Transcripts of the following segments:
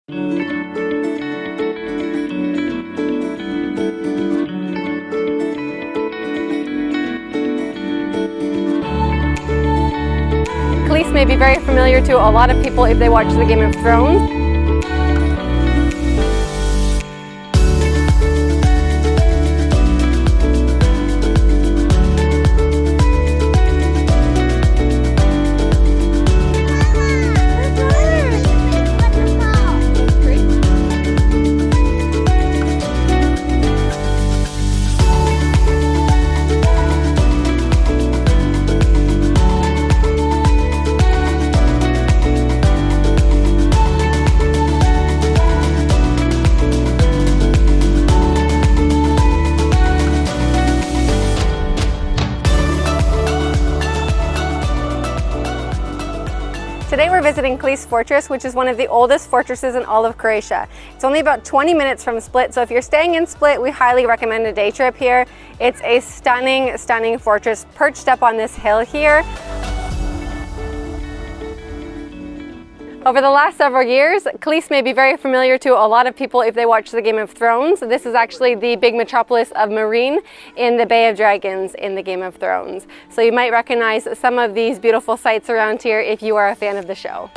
Klis may be very familiar to a lot of people if they watch the Game of Thrones. Today we're visiting Klis Fortress, which is one of the oldest fortresses in all of Croatia. It's only about 20 minutes from Split, so if you're staying in Split, we highly recommend a day trip here. It's a stunning, stunning fortress perched up on this hill here. Over the last several years, Klis may be very familiar to a lot of people if they watch the Game of Thrones. This is actually the big metropolis of Marine in the Bay of Dragons in the Game of Thrones. So you might recognize some of these beautiful sights around here if you are a fan of the show.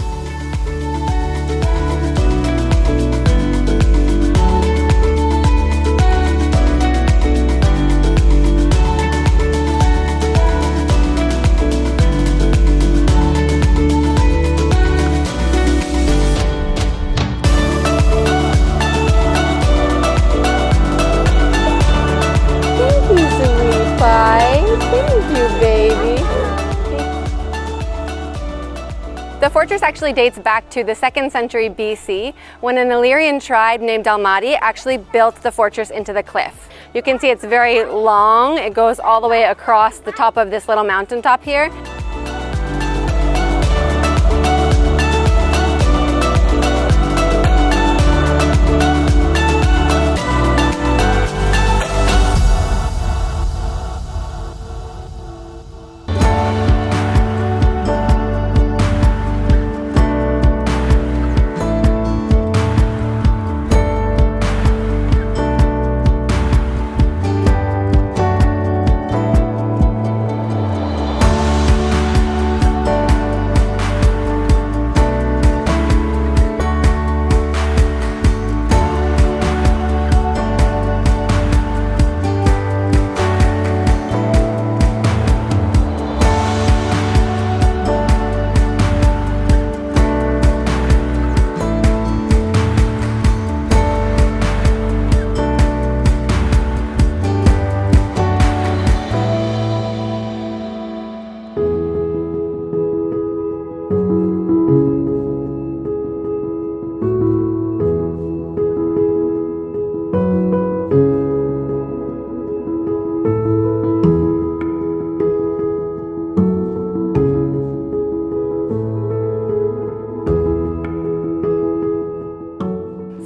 The fortress actually dates back to the 2nd century BC when an Illyrian tribe named Dalmati actually built the fortress into the cliff. You can see it's very long. It goes all the way across the top of this little mountaintop here.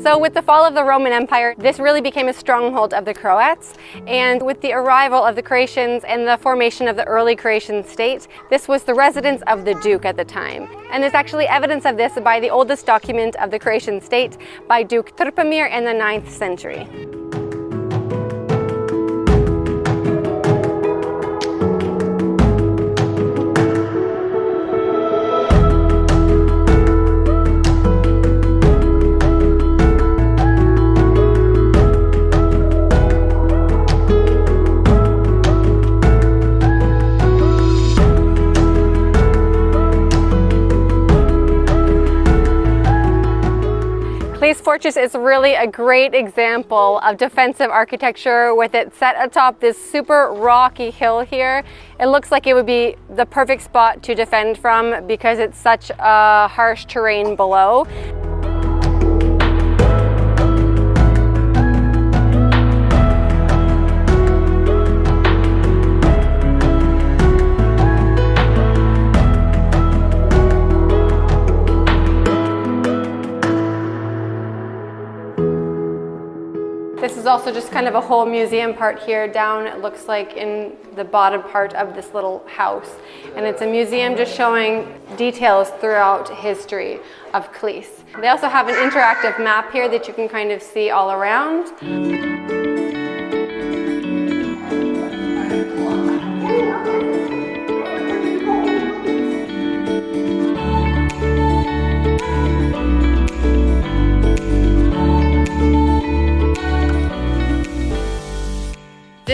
So with the fall of the Roman Empire, this really became a stronghold of the Croats. And with the arrival of the Croatians and the formation of the early Croatian state, this was the residence of the Duke at the time. And there's actually evidence of this by the oldest document of the Croatian state by Duke Trpimir in the 9th century. Klis Fortress is really a great example of defensive architecture with it set atop this super rocky hill here. It looks like it would be the perfect spot to defend from because it's such a harsh terrain below. This is also just kind of a whole museum part here down, it looks like, in the bottom part of this little house. And it's a museum just showing details throughout history of Klis. They also have an interactive map here that you can kind of see all around.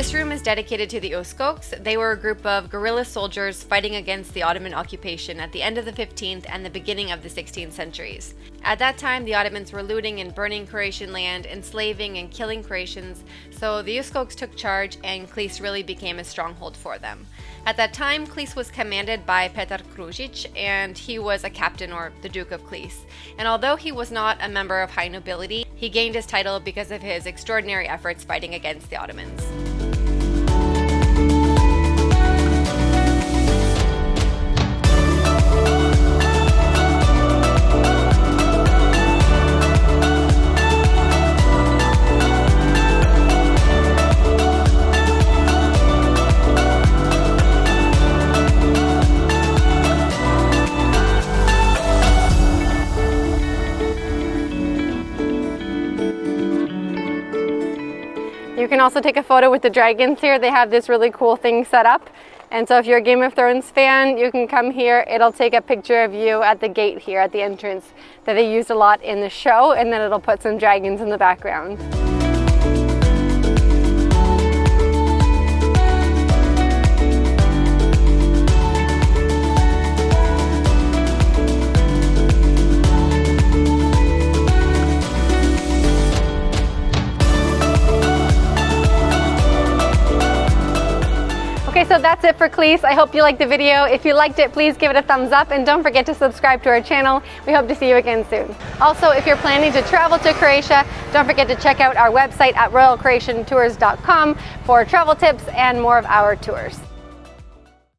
This room is dedicated to the Uskoks. They were a group of guerrilla soldiers fighting against the Ottoman occupation at the end of the 15th and the beginning of the 16th centuries. At that time, the Ottomans were looting and burning Croatian land, enslaving and killing Croatians, so the Uskoks took charge and Klis really became a stronghold for them. At that time, Klis was commanded by Petar Kružić, and he was a captain, or the Duke of Klis. And although he was not a member of high nobility, he gained his title because of his extraordinary efforts fighting against the Ottomans. You can also take a photo with the dragons here. They have this really cool thing set up. And so if you're a Game of Thrones fan, you can come here. It'll take a picture of you at the gate here at the entrance that they used a lot in the show, and then it'll put some dragons in the background. Okay, so that's it for Klis. I hope you liked the video. If you liked it, please give it a thumbs up and don't forget to subscribe to our channel. We hope to see you again soon. Also, if you're planning to travel to Croatia, don't forget to check out our website at royalcroatiantours.com for travel tips and more of our tours.